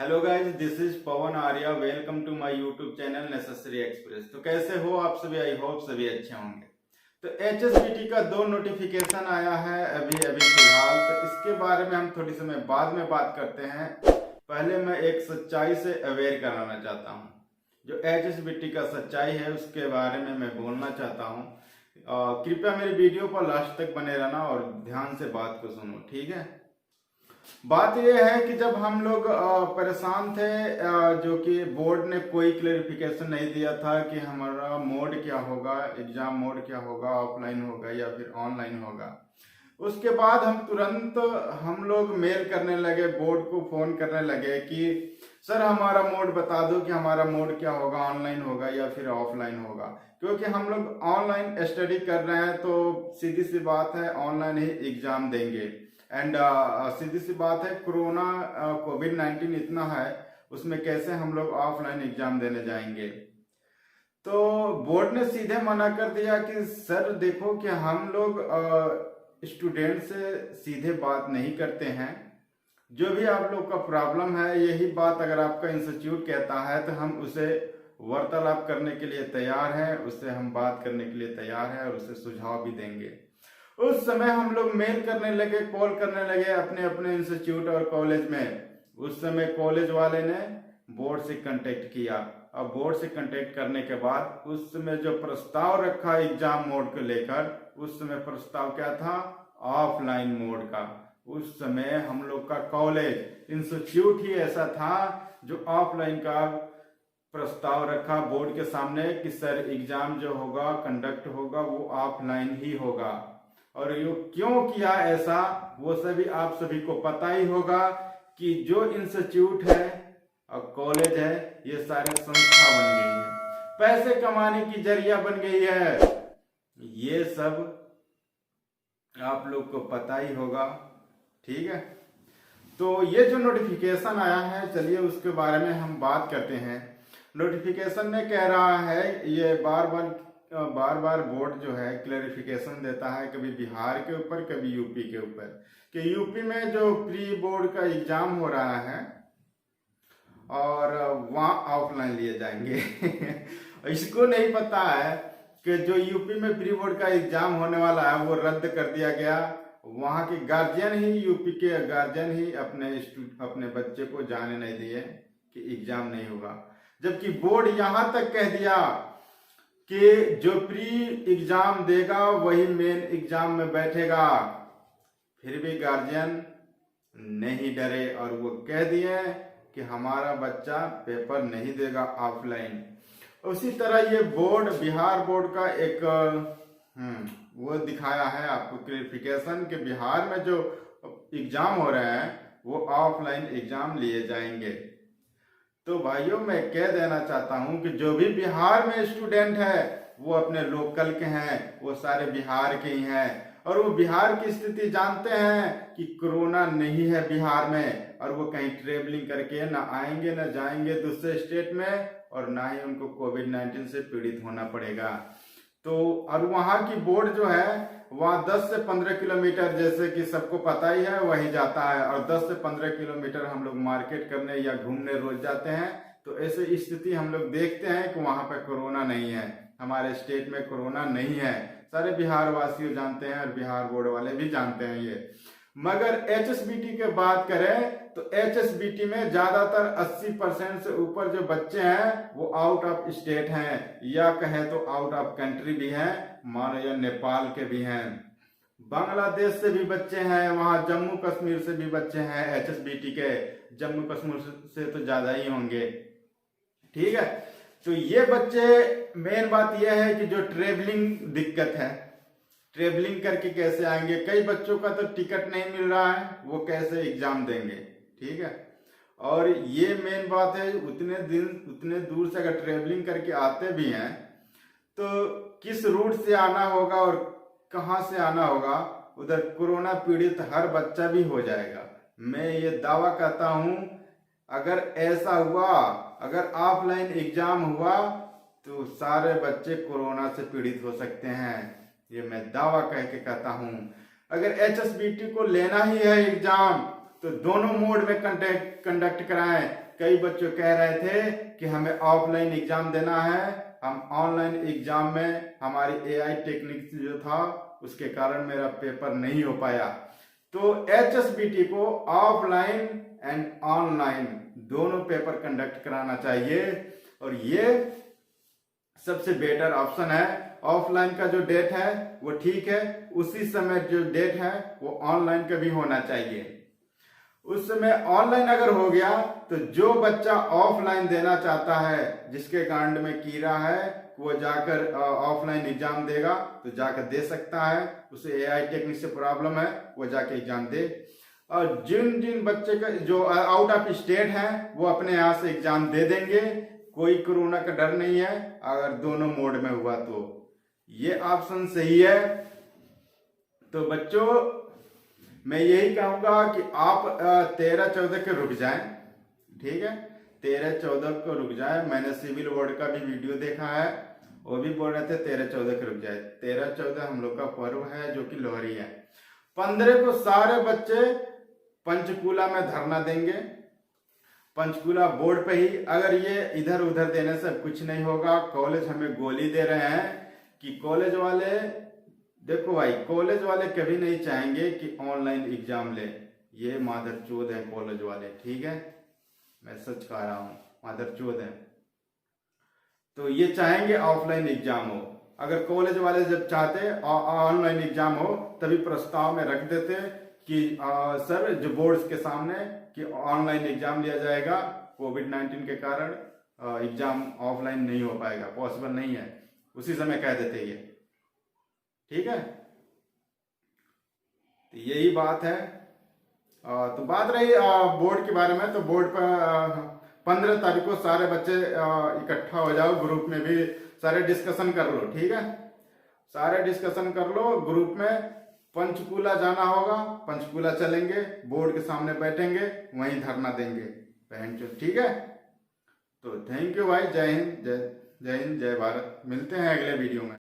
Hello guys, this is Pawan Arya. Welcome to my YouTube channel necessary express. तो कैसे हो आप सभी? आई होप सभी अच्छे होंगे। तो HSBT का 2 नोटिफिकेशन आया है अभी अभी फिलहाल, तो इसके बारे में हम थोड़ी समय बाद में बात करते हैं। पहले मैं एक सच्चाई से अवेयर कराना चाहता हूँ। जो HSBT का सच्चाई है उसके बारे में मैं बोलना चाहता हूँ। कृपया मेरी वीडियो पर लास्ट तक बने रहना और ध्यान से बात को सुनो, ठीक है। बात यह है कि जब हम लोग परेशान थे, जो कि बोर्ड ने कोई क्लेरिफिकेशन नहीं दिया था कि हमारा मोड क्या होगा, एग्जाम मोड क्या होगा, ऑफलाइन होगा या फिर ऑनलाइन होगा। उसके बाद हम लोग मेल करने लगे, बोर्ड को फोन करने लगे कि सर हमारा मोड बता दो कि हमारा मोड क्या होगा, ऑनलाइन होगा या फिर ऑफलाइन होगा। क्योंकि हम लोग ऑनलाइन स्टडी कर रहे हैं तो सीधी सी बात है ऑनलाइन ही एग्जाम देंगे। एंड सीधी सी बात है, कोरोना कोविड-19 इतना है, उसमें कैसे हम लोग ऑफलाइन एग्जाम देने जाएंगे। तो बोर्ड ने सीधे मना कर दिया कि सर देखो कि हम लोग स्टूडेंट से सीधे बात नहीं करते हैं। जो भी आप लोग का प्रॉब्लम है, यही बात अगर आपका इंस्टीट्यूट कहता है तो हम उसे वार्तालाप करने के लिए तैयार हैं, उससे हम बात करने के लिए तैयार हैं और उसे सुझाव भी देंगे। उस समय हम लोग मेल करने लगे, कॉल करने लगे अपने अपने इंस्टीट्यूट और कॉलेज में। उस समय कॉलेज वाले ने बोर्ड से कांटेक्ट किया। अब बोर्ड से कांटेक्ट करने के बाद उस समय जो प्रस्ताव रखा एग्जाम मोड को लेकर, उस समय प्रस्ताव क्या था? ऑफलाइन मोड का। उस समय हम लोग का कॉलेज इंस्टीट्यूट ही ऐसा था जो ऑफलाइन का प्रस्ताव रखा बोर्ड के सामने कि सर एग्जाम जो होगा, कंडक्ट होगा, वो ऑफलाइन ही होगा। और ये क्यों किया ऐसा, वो सभी आप सभी को पता ही होगा कि जो इंस्टीट्यूट है और कॉलेज है, ये सारे संस्था बन गई है, पैसे कमाने की जरिया बन गई है। ये सब आप लोग को पता ही होगा, ठीक है। तो ये जो नोटिफिकेशन आया है, चलिए उसके बारे में हम बात करते हैं। नोटिफिकेशन में कह रहा है, ये बार बार बोर्ड जो है क्लैरिफिकेशन देता है, कभी बिहार के ऊपर कभी यूपी के ऊपर, कि यूपी में जो प्री बोर्ड का एग्जाम हो रहा है और वहाँ ऑफलाइन लिए जाएंगे। इसको नहीं पता है कि जो यूपी में प्री बोर्ड का एग्जाम होने वाला है वो रद्द कर दिया गया। वहाँ के गार्जियन ही, यूपी के गार्जियन ही अपने बच्चे को जाने नहीं दिए कि एग्जाम नहीं होगा, जबकि बोर्ड यहां तक कह दिया कि जो प्री एग्जाम देगा वही मेन एग्जाम में बैठेगा। फिर भी गार्जियन नहीं डरे और वो कह दिए कि हमारा बच्चा पेपर नहीं देगा ऑफलाइन। उसी तरह ये बोर्ड, बिहार बोर्ड का एक वो दिखाया है आपको क्लैरिफिकेशन कि बिहार में जो एग्जाम हो रहे हैं वो ऑफलाइन एग्जाम लिए जाएंगे। तो भाइयों, मैं कह देना चाहता हूं कि जो भी बिहार में स्टूडेंट है वो अपने लोकल के हैं, वो सारे बिहार के ही हैं और वो बिहार की स्थिति जानते हैं कि कोरोना नहीं है बिहार में, और वो कहीं ट्रेवलिंग करके ना आएंगे ना जाएंगे दूसरे स्टेट में, और ना ही उनको कोविड-19 से पीड़ित होना पड़ेगा। तो और वहाँ की बोर्ड जो है वहाँ 10 से 15 किलोमीटर, जैसे कि सबको पता ही है, वही जाता है। और 10 से 15 किलोमीटर हम लोग मार्केट करने या घूमने रोज जाते हैं। तो ऐसे स्थिति हम लोग देखते हैं कि वहाँ पे कोरोना नहीं है, हमारे स्टेट में कोरोना नहीं है। सारे बिहार वासियों जानते हैं और बिहार बोर्ड वाले भी जानते हैं ये। मगर HSBT की बात करें तो HSBT में ज्यादातर 80% से ऊपर जो बच्चे हैं वो आउट ऑफ स्टेट हैं, या कहे तो आउट ऑफ कंट्री भी हैं, मानो या नेपाल के भी हैं, बांग्लादेश से भी बच्चे हैं, वहां जम्मू कश्मीर से भी बच्चे हैं HSBT के। जम्मू कश्मीर से तो ज्यादा ही होंगे, ठीक है। तो ये बच्चे, मेन बात यह है कि जो ट्रेवलिंग दिक्कत है, ट्रेवलिंग करके कैसे आएंगे, कई बच्चों का तो टिकट नहीं मिल रहा है, वो कैसे एग्जाम देंगे, ठीक है। और ये मेन बात है, उतने दूर से अगर ट्रेवलिंग करके आते भी हैं तो किस रूट से आना होगा और कहां से आना होगा, उधर कोरोना पीड़ित हर बच्चा भी हो जाएगा। मैं ये दावा करता हूं, अगर ऐसा हुआ, अगर ऑफलाइन एग्जाम हुआ तो सारे बच्चे कोरोना से पीड़ित हो सकते हैं, ये मैं दावा कह के कहता हूं। अगर HSBT को लेना ही है एग्जाम तो दोनों मोड में कंडक्ट कराएं। कई बच्चे कह रहे थे कि हमें ऑफलाइन एग्जाम देना है, हम ऑनलाइन एग्जाम में हमारी एआई टेक्निक जो था उसके कारण मेरा पेपर नहीं हो पाया। तो HSBT को ऑफलाइन एंड ऑनलाइन दोनों पेपर कंडक्ट कराना चाहिए और ये सबसे बेटर ऑप्शन है। ऑफलाइन का जो डेट है वो ठीक है, उसी समय जो डेट है वो ऑनलाइन का भी होना चाहिए। उस समय ऑनलाइन अगर हो गया तो जो बच्चा ऑफलाइन देना चाहता है, जिसके कांड में कीड़ा है, वो जाकर ऑफलाइन एग्जाम देगा तो जाकर दे सकता है। उसे एआई टेक्निक से प्रॉब्लम है वो जाके एग्जाम दे। और जिन जिन बच्चे का जो आउट ऑफ स्टेट है वो अपने यहाँ से एग्जाम दे देंगे, कोई कोरोना का डर नहीं है अगर दोनों मोड में हुआ तो। ये ऑप्शन सही है। तो बच्चों मैं यही कहूंगा कि आप 13-14 के रुक जाएं, ठीक है, 13-14 को रुक जाएं। मैंने सिविल बोर्ड का भी वीडियो देखा है, वो भी बोल रहे थे 13-14 के रुक जाए। 13-14 हम लोग का पर्व है जो कि लोहरी है। 15 को सारे बच्चे पंचकूला में धरना देंगे, पंचकूला बोर्ड पे ही। अगर ये इधर उधर देने से कुछ नहीं होगा। कॉलेज हमें गोली दे रहे हैं कि कॉलेज वाले, देखो भाई, कॉलेज वाले कभी नहीं चाहेंगे कि ऑनलाइन एग्जाम ले। ये मादरचोद है कॉलेज वाले, ठीक है, मैं सच कह रहा हूँ, मादरचोद है। तो ये चाहेंगे ऑफलाइन एग्जाम हो। अगर कॉलेज वाले जब चाहते ऑनलाइन एग्जाम हो तभी प्रस्ताव में रख देते कि सर जो बोर्ड्स के सामने कि ऑनलाइन एग्जाम लिया जाएगा, कोविड-19 के कारण एग्जाम ऑफलाइन नहीं हो पाएगा, पॉसिबल नहीं है, उसी समय कह देते ये, ठीक है। तो यही बात है। तो बात रही बोर्ड के बारे में, तो बोर्ड पर 15 तारीख को सारे बच्चे इकट्ठा हो जाओ, ग्रुप में भी सारे डिस्कशन कर लो, ठीक है, सारे डिस्कशन कर लो ग्रुप में। पंचकूला जाना होगा, पंचकूला चलेंगे, बोर्ड के सामने बैठेंगे, वहीं धरना देंगे, बहन चो, ठीक है। तो थैंक यू भाई, जय हिंद, जय हिंद, जय भारत। मिलते हैं अगले वीडियो में।